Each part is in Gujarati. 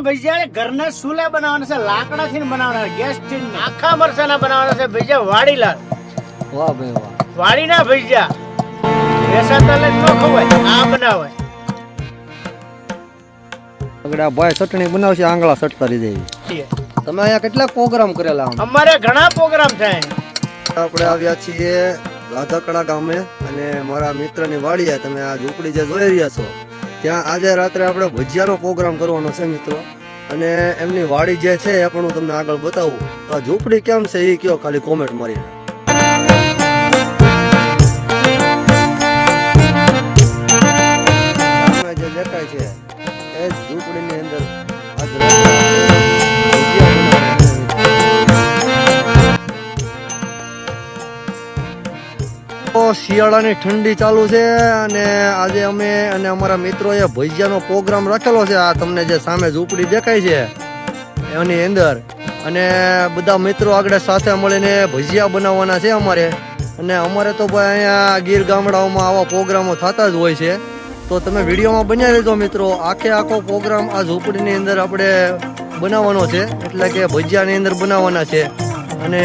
ભજીયા ઘરના ચૂલા બનાવવાના છે, લાકડાથી બનાવવાના, ગેસ થી આખા મરચાના બનાવવાના છે ભજીયા વાડીલાલ. વાહ ભાઈ વાહ. વાડીના ભજીયા વેસાતા લઈને ન ખવાય, આ બનાવાય. આગળ ભાઈ ચટણી બનાવશે, આંગળા સટતા રહી જાય. તમે અહીંયા કેટલા પ્રોગ્રામ કરેલા? અમારે ઘણા પ્રોગ્રામ થાય. આપણે આવ્યા છીએ રાધાકડા ગામે અને મારા મિત્રની વાડીએ. તમે આ ઝૂંપડી જે જોઈ રહ્યા છો ત્યાં આજે રાત્રે આપણે ભજીયાનો પ્રોગ્રામ કરવાનો છે મિત્રો. અને એમની વાડી જે છે એ પણ હું તમને આગળ બતાવું. આ ઝૂંપડી કેમ છે એ કયો, ખાલી કોમેન્ટ મારી. સામે જે દેખાય છે એ ઝૂંપડીની અંદર આજ શિયાળાની ઠંડી ચાલુ છે અને આજે અમે અને અમારા મિત્રોએ ભજીયાનો પ્રોગ્રામ રાખેલો છે. આ તમને જે સામે ઝૂંપડી દેખાય છે એની અંદર, અને બધા મિત્રો આગળ સાથે મળીને ભજીયા બનાવવાના છે અમારે. અને અમારે તો ભાઈ અહીંયા ગીર ગામડાઓમાં આવા પ્રોગ્રામો થતા જ હોય છે. તો તમે વિડીયોમાં બન્યા રહેજો મિત્રો. આખો પ્રોગ્રામ આ ઝૂંપડીની અંદર આપણે બનાવવાનો છે, એટલે કે ભજીયાની અંદર બનાવવાના છે. અને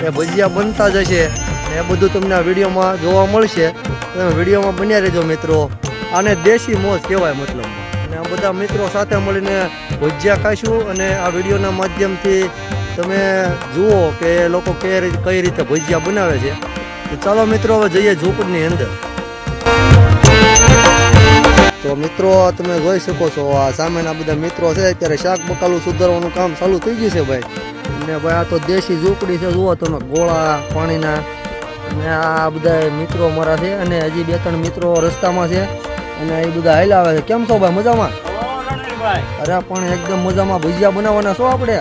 એ ભજીયા બનતા જ હશે, એ બધું તમને આ વિડીયોમાં જોવા મળશે. તમે વિડીયોમાં બન્યા રહેજો મિત્રો. આને દેશી મોજ કહેવાય મતલબ. અને આ બધા મિત્રો સાથે મળીને ભજીયા ખાઈશું અને આ વિડીયોના માધ્યમથી તમે જુઓ કે એ લોકો કઈ રીતે ભજીયા બનાવે છે. તો ચાલો મિત્રો હવે જઈએ ઝૂંપડીની અંદર. તો મિત્રો તમે જોઈ શકો છો આ સામેના બધા મિત્રો છે અત્યારે શાક બકાલું સુધારવાનું કામ ચાલુ થઈ ગયું છે ભાઈ. અને ભાઈ આ તો દેશી ઝૂંપડી છે, જુઓ તમે, ગોળા પાણીના. અને આ બધા મિત્રો મારા છે અને હજી 2-3 મિત્રો રસ્તામાં છે અને એ બધા હાલ્યા આવે છે. કેમ છો ભાઈ, મજામાં? અરે પણ એકદમ મજામાં. ભજીયા બનાવવાના છો આપણે?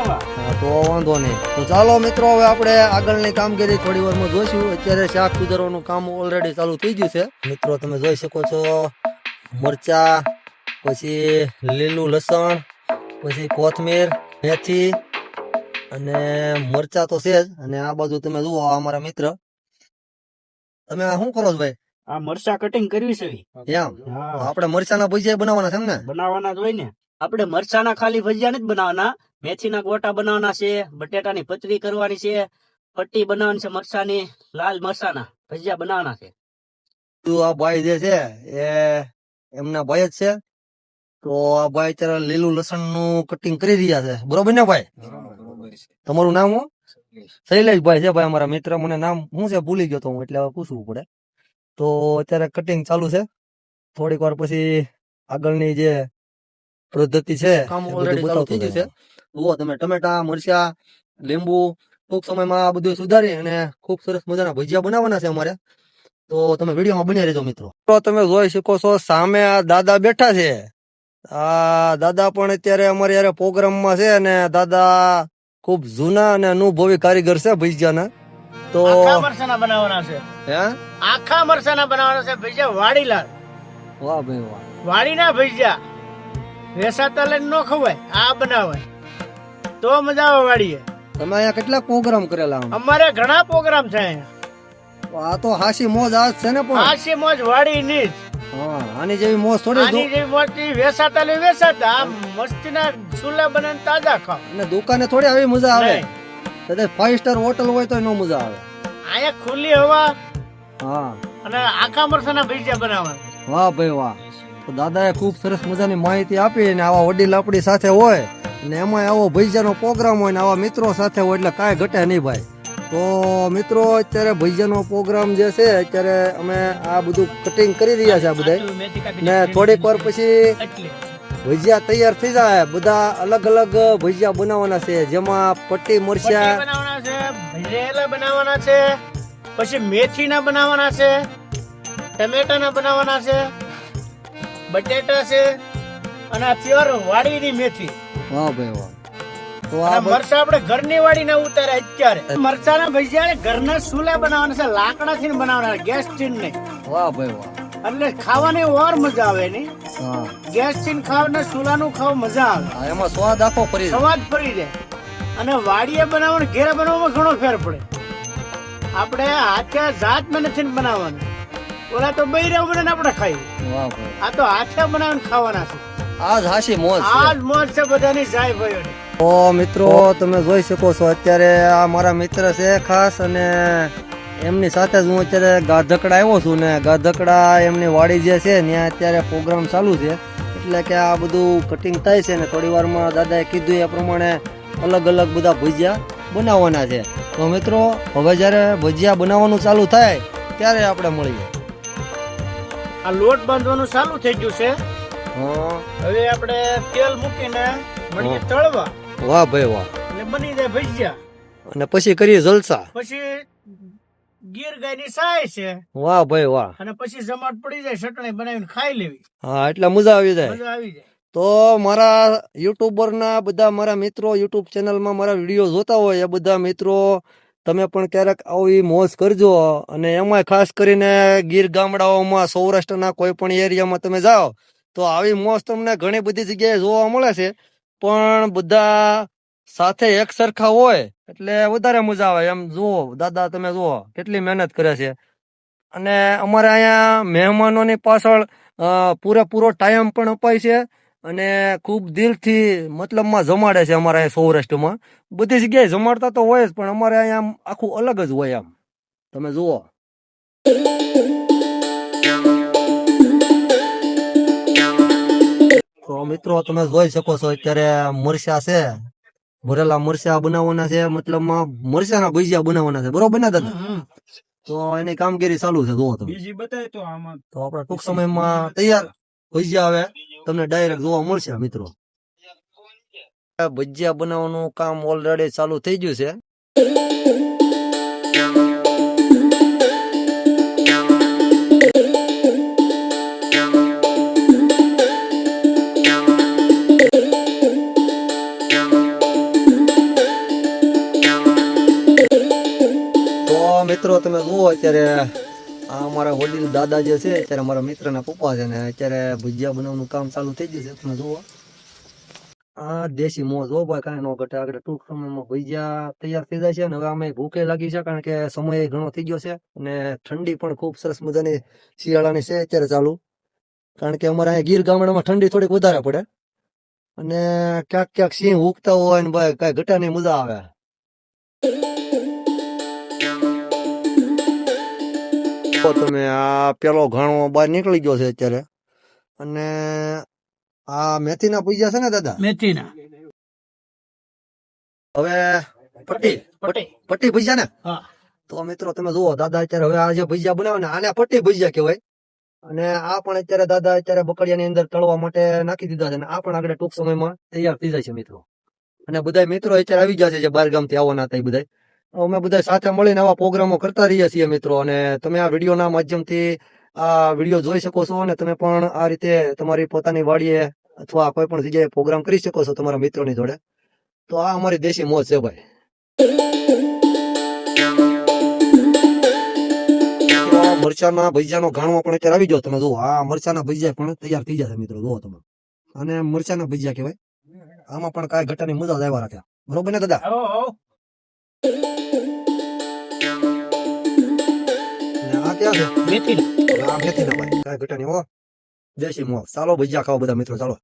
હા તો વાંધો નહીં. તો ચાલો મિત્રો હવે આપણે આગળની કામગીરી થોડી વારમાં જોઈશું. અત્યારે શાક સુધારવાનું કામ ઓલરેડી ચાલુ થઈ ગયું છે મિત્રો. તમે જોઈ શકો છો મરચા, પછી લીલું લસણ, પછી કોથમીર, મેથી અને મરચા તો છે જ. અને આ બાજુ તમે જુઓ અમારા મિત્ર. તમે શું કરો છો ભાઈ? આ મરચા કટિંગ કરવી છે એમ? આપણે મરચાના ભજીયા બનાવવાના છે ને? બનાવવાના જ હોય ને. આપણે મરચાના ખાલી ભજીયા નથી બનાવવાના, મેથીના ગોટા બનાવવાના છે, બટેટાની પતરી કરવાની છે, પટ્ટી બનાવવાની છે મરચાની, લાલ મરચાના ભજીયા બનાવવાના છે. આ ભાઈ જે છે એ એમના ભાઈ જ છે. તો આ ભાઈ અત્યારે લીલું લસણ નું કટિંગ કરી રહ્યા છે, બરોબર ને ભાઈ? તમારું નામ હું? શૈલેષભાઈ છે ભાઈ અમારા મિત્ર. મને નામ શું છે ભૂલી ગયો તો હું, એટલે હવે પૂછવું પડે. તો અત્યારે કટિંગ ચાલુ છે. થોડીક વાર પછી આગળની જે પદ્ધતિ છે કામ ઓલરેડી ચાલુ થઈ ગયું છે. જુઓ તમે, ટમેટા, મરચા, લીંબુ ટૂંક સમયમાં આ બધું સુધારી અને ખૂબ સરસ મજાના ભજીયા બનાવવાના છે અમારે. તો તમે વિડીયોમાં બન્યા રહેજો મિત્રો. તો તમે જોઈ શકો છો સામે આ દાદા બેઠા છે. આ દાદા પણ અત્યારે અમારે યારે પ્રોગ્રામમાં છે અને દાદા ખૂબ જૂના અને અનુભવી કારીગર છે ભજીયાના. તો આખા મરચાના બનાવવાના છે. હે? આખા મરચાના બનાવવાના છે ભજીયા વાડીલાલ. વાહ ભાઈ વાહ. વાડીના ભજીયા વેસાતા લઈને ન ખવાય, આ બનાવાય. તો મજા આવે વાડીએ. તમે અહીંયા કેટલા પ્રોગ્રામ કરેલા? અમારે ઘણા પ્રોગ્રામ છે અહીંયા. આ તો હાસી મોજ આજ છે ને? પણ હાસી મોજ વાડીની જ. હા, આની જેવી મોજ થોડી. આની જેવી મોજ વેસાતા લઈ વેસાતા, આ મસ્તીના ચૂલા બનાવીને તાજા ખાવ. અને દુકાને થોડી આવી મજા આવે. નહીં. તો 5 સ્ટાર હોટલ હોય તો નો મજા આવે. અહીંયા ખુલ્લી હવા હા, અને આખા મરચાના ભજીયા બનાવવાના. વાહ ભાઈ વાહ. તો દાદાએ ખૂબ સરસ મજાની માહિતી આપી. અને આવા વડીલ આપણી સાથે હોય અને એમાં આવો ભજીયાનો પ્રોગ્રામ હોય ને આવા મિત્રો સાથે હોય એટલે કાંઈ ઘટે નહીં ભાઈ. તો મિત્રો અત્યારે ભજીયાનો પ્રોગ્રામ જે છે અત્યારે અમે આ બધું કટિંગ કરી રહ્યા છે આ બધા. ને થોડીક વાર પછી ભજીયા તૈયાર થઈ જાય. બધા અલગ અલગ ભજીયા બનાવવાના છે, જેમાં પટ્ટી મરચા બનાવવાના છે, ભજીયા બનાવવાના છે, પછી મેથીના બનાવવાના છે, ટમેટાના બનાવવાના છે, બટેટા છે અને આ પ્યોર વાડીની મેથી. વાહ ભાઈ વાહ. તો આ આ મરચા આપણે ઘરની વાડીના ઉતારે અત્યારે. મરચાના ભજીયા ઘરના ચૂલા બનાવવાના છે, લાકડાથી બનાવવાના, ગેસ થી નહીં. વાહ ભાઈ વાહ. એટલે ખાવાની ઓર મજા આવે નહીં. હા, ગેસ થી ખાવ ને ચૂલાનું ખાવ મજા આવે. હા, એમાં સ્વાદ આખો ફરી જાય. સ્વાદ ફરી જાય. અને વાડીએ બનાવવાનું ઘેરે બનાવવામાં ઘણો ફેર પડે. આપણે હાથે જાત મહેનતથી બનાવવાનું. ઓલા તો બૈરા બને આપણે ખાઈ. વાહ ભાઈ. આ તો હાથે બનાવીને ખાવાના છે. આજ હાશી મોજ છે. આજ મોજ છે બધાની જાય ભાઈઓની. તો મિત્રો તમે જોઈ શકો છો અત્યારે આ મારા મિત્ર છે ખાસ, અને એમની સાથે જ હું અત્યારે ગાધકડા આવ્યો છું ને ગાધકડા એમની વાડી જે છે ત્યાં અત્યારે પ્રોગ્રામ ચાલુ છે. એટલે કે આ બધું કટિંગ થાય છે ને થોડી વારમાં દાદાએ કીધું એ પ્રમાણે અલગ અલગ બધા ભજીયા બનાવવાના છે. તો મિત્રો હવે જ્યારે ભજીયા બનાવવાનું ચાલુ થાય ત્યારે આપણે મળીએ. આ લોટ બાંધવાનું ચાલુ થઈ ગયું છે. હા, હવે આપણે તેલ મૂકીને મળીએ તળવા. વાહ ભાઈ વાહ. એટલે બની જાય ભજીયા. અને પછી કરીએ જલસા. પછી ગીર ગાયની સાય છે વાહ ભાઈ વાહ. અને પછી જમાટ પડી જાય ચટણી બનાવીને ખાઈ લેવી. હા, એટલે મજા આવી જાય. મજા આવી જાય. તો મારા યુટ્યુબરના બધા મારા મિત્રો યુટ્યુબ ચેનલમાં મારા વિડીયો જોતા હોય એ બધા મિત્રો તમે પણ ક્યારેક આવી મોજ કરજો. અને એમાં ખાસ કરીને ગીર ગામડાઓમાં સૌરાષ્ટ્રના કોઈ પણ એરિયામાં તમે જાઓ તો આવી મોજ તમને ઘણી બધી જગ્યાએ જોવા મળે છે, પણ બધા સાથે એક સરખા હોય એટલે વધારે મજા આવે. એમ જુઓ દાદા, તમે જુઓ કેટલી મહેનત કરે છે. અને અમારે અહીંયા મહેમાનોની પાછળ પૂરેપૂરો ટાઈમ પણ અપાય છે અને ખૂબ દિલથી મતલબમાં જમાડે છે. અમારા અહીંયા સૌરાષ્ટ્રમાં બધી જગ્યાએ જમાડતા તો હોય જ, પણ અમારે અહીંયા આમ આખું અલગ જ હોય. આમ તમે જુઓ. તો મિત્રો તમે જોઈ શકો છો અત્યારે મરચા છે, ભરેલા મરચા બનાવવાના છે, મતલબમાં મરચાના ભજીયા બનાવવાના છે. બરોબર ને દાદા? તો એની કામગીરી ચાલુ છે. જુઓ તમે. બીજી બતાય તો આમાં તો આપણે ટૂંક સમયમાં તૈયાર ભજીયા આવે તમને ડાયરેક્ટ જોવા મળશે મિત્રો. ભજીયા બનાવવાનું કામ ઓલરેડી ચાલુ થઈ ગયું છે. તો મિત્રો તમે જુઓ અત્યારે આ અમારા વડીલ દાદા જે છે અત્યારે અમારા મિત્રના પપ્પા છે ને અત્યારે ભજીયા બનાવવાનું કામ ચાલુ થઈ ગયું છે. તમે જુઓ આ દેશી મોજ હો ભાઈ, કાંઈ ન ઘટે. આગળ ટૂંક સમયમાં ભજીયા તૈયાર થઈ જાય છે. અને હવે અમે ભૂખે લાગી છે કારણ કે સમય ઘણો થઈ ગયો છે અને ઠંડી પણ ખૂબ સરસ મજાની શિયાળાની છે અત્યારે ચાલુ. કારણ કે અમારે અહીંયા ગીર ગામડામાં ઠંડી થોડીક વધારે પડે અને ક્યાંક ક્યાંક સિંહ ઉગતા હોય ને ભાઈ કાંઈ ઘટાની મજા આવે. તો તમે આ પેલો ઘાણો બહાર નીકળી ગયો છે અત્યારે, અને આ મેથીના ભજીયા છે ને દાદા? મેથીના. હવે પટ્ટી પટ્ટી. પટ્ટી ભજીયા ને? હા. તો મિત્રો તમે જુઓ દાદા અત્યારે હવે આ જે ભજીયા બનાવે ને આને પટ્ટી ભજીયા કહેવાય. અને આ પણ અત્યારે દાદા અત્યારે બકડિયાની અંદર તળવા માટે નાખી દીધા છે. અને આ પણ આગળ ટૂંક સમયમાં તૈયાર થઈ જાય છે મિત્રો. અને બધા મિત્રો અત્યારે આવી ગયા છે જે બહાર ગામથી આવવાના હતા. એ બધા અમે બધા સાથે મળીને આવા પ્રોગ્રામો કરતા રહીએ છીએ મિત્રો. અને તમે આ વિડીયોના માધ્યમથી આ વિડીયો જોઈ શકો છો અને તમે પણ આ રીતે તમારી પોતાની વાડીએ અથવા કોઈ પણ જગ્યાએ પ્રોગ્રામ કરી શકો છો તમારા મિત્રોની જોડે. તો આ અમારી દેશી મોજ છે ભાઈ. મરચાના ભજીયાનો ઘાણો પણ અત્યારે આવી ગયો. તમે જુઓ આ મરચાના ભજીયા પણ તૈયાર થઈ જશે મિત્રો. જુઓ તમે, અને મરચાના ભજીયા કહેવાય. આમાં પણ કાંઈ ઘટાની મજા જ આવ્યા રાખ્યા. બરોબર ને દાદા? આવો આવો. અને આ ક્યાં છે? મેથીના. આ મેથીના ભાઈ, કાંઈ ઘટાની હો. દેશી મોજ. ચાલો ભજીયા ખાઓ બધા મિત્રો, ચાલો.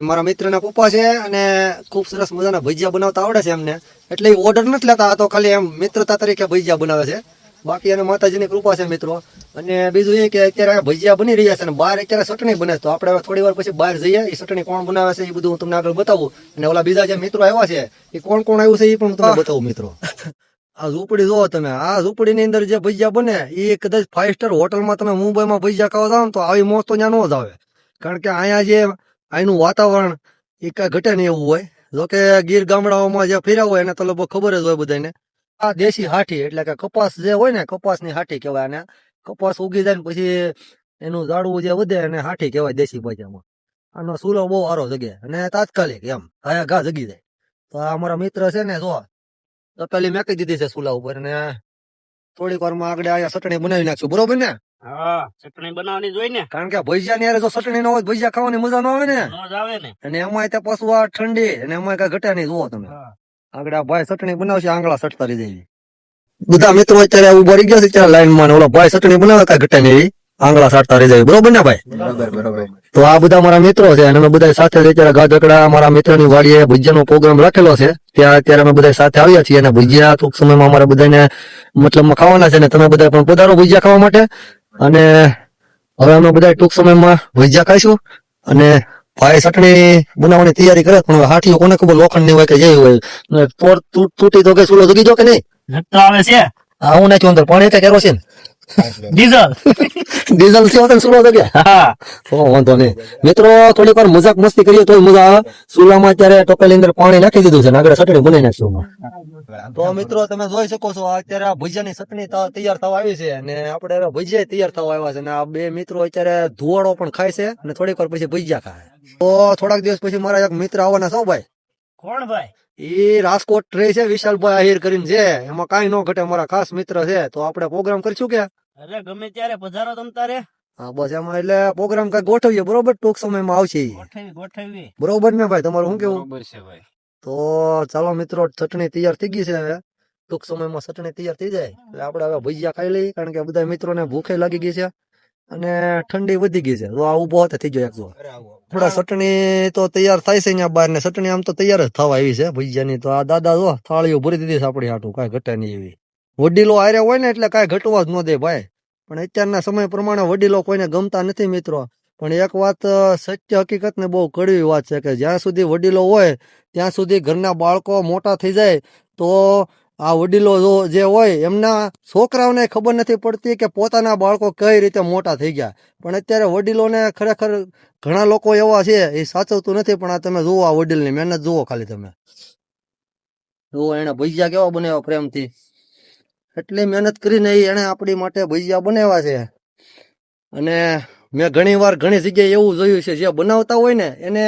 મારા મિત્રના પપ્પા છે અને ખૂબ સરસ મજાના ભજીયા બનાવતા આવડે છે એમને. એટલે ઓર્ડર નથી લેતા, આ તો ખાલી એમ મિત્રતા તરીકે ભજીયા બનાવે છે. બાકી એને માતાજીની કૃપા છે મિત્રો. અને બીજું એ કે અત્યારે ભજીયા બની રહ્યા છે અને બહાર અત્યારે ચટણી બને. તો આપણે થોડી વાર પછી બહાર જઈએ, એ ચટણી કોણ બનાવે છે એ બધું હું તમને આગળ બતાવું. અને ઓલા બીજા જે મિત્રો આવ્યા છે એ કોણ કોણ આવ્યું છે એ પણ હું તમને બતાવું મિત્રો. આ ઝૂંપડી જોવો તમે. આ ઝૂંપડીની અંદર જે ભજીયા બને એ કદાચ 5 સ્ટાર હોટલમાં તમે મુંબઈમાં ભજીયા ખાવા જાવ ને તો આવી મોજ તો ત્યાં ન જ આવે. કારણ કે અહીંયા જે અહીંનું વાતાવરણ એ કાંઈ ઘટે નહીં એવું હોય. જોકે ગીર ગામડાઓમાં જે ફર્યા હોય એને તો લગભગ ખબર જ હોય બધાને. આ દેશી હાઠી એટલે કે કપાસ જે હોય ને, કપાસની હાઠી કહેવાય આને. કપાસ ઉગી જાય ને પછી એનું ઝાડવું જે વધે એને હાઠી કહેવાય દેશી ભાષામાં. આનો સૂલો બહુ સારો જગે અને તાત્કાલિક એમ હાયા ઘા જગી જાય. તો આ અમારા મિત્ર છે ને, જો તો પેલી મેકી દીધી છે સૂલા ઉપર અને થોડીક વારમાં આગળ અહીંયા ચટણી બનાવી નાખશું. બરોબર ને? હા, ચટણી બનાવવાની જોઈ ને. કારણ કે ભજીયા ની જો ચટણી ન હોય ભજીયા ખાવાની મજા ન આવે ને. મજા આવે ને. અને એમાં ત્યાં પાછું આ ઠંડી અને એમાં કઈ ઘટ્યા નહીં. જુઓ તમે આગળ આ ભાઈ ચટણી બનાવશે, આંગળા સટતા રહી જાય. બધા મિત્રો અત્યારે ઉભા રહી ગયા છે અત્યારે લાઈન માં. ઓલો ભાઈ ચટણી બનાવે કઈ ઘટે નહીં. આંગળા સાટતા રહી જાય, બરોબર ને ભાઈ? બરોબર. તો આ બધા મારા મિત્રો છે અને અમે બધા સાથે જ અત્યારે ગાજકડા મારા મિત્રની વાડીએ ભજીયાનો પ્રોગ્રામ રાખેલો છે. ત્યાં અત્યારે અમે બધા સાથે આવ્યા છીએ અને ભજીયા ટૂંક સમયમાં અમારે બધાને મતલબમાં ખાવાના છે ને તમે બધા પણ પધારો ભજીયા ખાવા માટે. અને હવે અમે બધા ટૂંક સમયમાં ભજીયા ખાઈશું અને ભાઈ ચટણી બનાવવાની તૈયારી કરે, પણ હવે હાથીઓ કોને ખબર લોખંડ ની હોય કે જેવી હોય, ને તૂટી તો કે સુલો જગી જો કે નહીં? નક્કો આવે છે હા, હું નાખ્યું અંદર પાણી કે કેરોસીન ડીઝલ. ડીઝલ થી હોતે સુલો જગ્યા. હા, વાંધો નહીં મિત્રો, થોડીક વાર મજાક મસ્તી કરીએ તો મજા આવે. સુલામાં અત્યારે ટોપેલી અંદર પાણી નાખી દીધું છે ને આગળ ચટણી બનાવી નાખશું. તો મિત્રો તમે જોઈ શકો છો અત્યારે આ ભજીયાની ચટણી તૈયાર થવા આવી છે અને આપણે હવે ભજીયા તૈયાર થવા આવ્યા છે અને આ બે મિત્રો અત્યારે ધુવાડો પણ ખાય છે અને થોડીક વાર પછી ભજીયા ખાય. તો થોડાક દિવસ પછી મારા એક મિત્ર આવવાના છો ભાઈ. કોણ ભાઈ? એ રાજકોટ રહે છે, વિશાલભાઈ આહિર કરીને છે, એમાં કઈ ન ઘટે, મારા ખાસ મિત્ર છે. તો આપણે પ્રોગ્રામ કરશું કે? અરે ગમે ત્યારે પધારો તમ તારે. હા બસ એમાં એટલે પ્રોગ્રામ કઈ ગોઠવીએ, બરોબર? ટૂંક સમયમાં આવશે ગોઠવી. બરોબર ને ભાઈ? તમારું શું કેવું? બરોબર છે ભાઈ. તો ચાલો મિત્રો, ચટણી તૈયાર થઈ ગઈ છે. હવે ટૂંક સમયમાં ચટણી તૈયાર થઈ જાય એટલે આપણે હવે ભજીયા ખાઈ લઈએ, કારણ કે બધા મિત્રોને ભૂખે લાગી ગઈ છે અને ઠંડી વધી ગઈ છે. તો આ ઉભો હતો થઈ ગયો એક જો. થોડા ચટણી તો તૈયાર થાય છે અહીંયા બહાર ને ચટણી આમ તો તૈયાર જ થવા આવી છે ભજીયાની. તો આ દાદા જો થાળીઓ ભરી દીધી છે આપણી હાટું, કાંઈ ઘટે નહીં એવી. વડીલો હારે હોય ને એટલે કાંઈ ઘટવા જ ન દે ભાઈ. પણ અત્યારના સમય પ્રમાણે વડીલો કોઈને ગમતા નથી મિત્રો. પણ એક વાત સત્ય હકીકત ને બહુ કડવી વાત છે કે જ્યાં સુધી વડીલો હોય ત્યાં સુધી ઘરના બાળકો મોટા થઈ જાય તો આ વડીલો જે હોય એમના છોકરાઓને ખબર નથી પડતી કે પોતાના બાળકો કઈ રીતે મોટા થઈ ગયા. પણ અત્યારે વડીલોને ખરેખર ઘણા લોકો એવા છે એ સાચવતું નથી. પણ આ તમે જુઓ આ વડીલની મહેનત જુઓ, ખાલી તમે જુઓ એને ભજીયા કેવા બનાવ્યા પ્રેમથી. એટલી મહેનત કરીને એને આપણી માટે ભજીયા બનાવ્યા છે. અને મેં ઘણી વાર ઘણી જગ્યાએ એવું જોયું છે જે બનાવતા હોય ને એને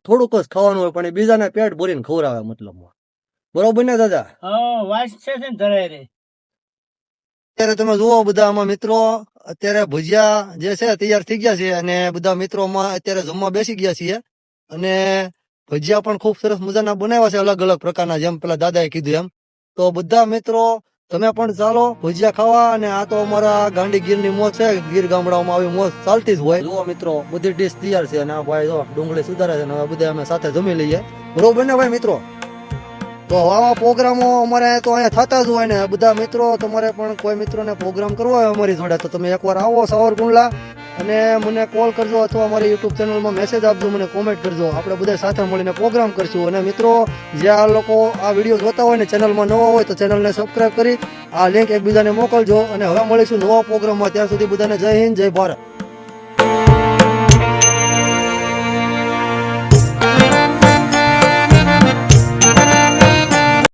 થોડુંક જ ખાવાનું હોય પણ એ બીજાને પેટ ભરીને ખવડાવે મતલબમાં. બરોબર ને દાદા? વાસ છે ને ધરાય રે. અત્યારે તમે જુઓ બધા આમાં મિત્રો, અત્યારે ભજીયા જે છે તૈયાર થઈ ગયા છે અને બધા મિત્રોમાં અત્યારે જમવા બેસી ગયા છીએ. અને ભજીયા પણ ખૂબ સરસ મજાના બનાવ્યા છે, અલગ અલગ પ્રકારના, જેમ પેલા દાદાએ કીધું એમ. તો બધા મિત્રો તમે પણ ચાલો ભજીયા ખાવા. અને આ તો અમારા ગાંડી ગીરની મોજ છે, ગીર ગામડાઓમાં આવી મોજ ચાલતી જ હોય. જુઓ મિત્રો બધી ડીશ તૈયાર છે અને આ ભાઈ જો ડુંગળી સુધારે છે અને હવે બધા અમે સાથે જમી લઈએ, બરોબર ને ભાઈ મિત્રો? તો આવા પ્રોગ્રામો અમારે તો અહીંયા થતા જ હોય ને. બધા મિત્રો તમારે પણ કોઈ મિત્રોને પ્રોગ્રામ કરવો હોય અમારી જોડે તો તમે એકવાર આવો સાવરકુંડલા અને મને કોલ કરજો અથવા અમારી યુટ્યુબ ચેનલમાં મેસેજ આપજો, મને કોમેન્ટ કરજો. આપણે બધા સાથે મળીને પ્રોગ્રામ કરશું. અને મિત્રો જે આ લોકો આ વિડીયો જોતા હોય ને ચેનલમાં નવા હોય તો ચેનલને સબસ્ક્રાઈબ કરી આ લિંક એકબીજાને મોકલજો. અને હવે મળીશું નવા પ્રોગ્રામમાં. ત્યાં સુધી બધાને જય હિન્દ, જય ભારત.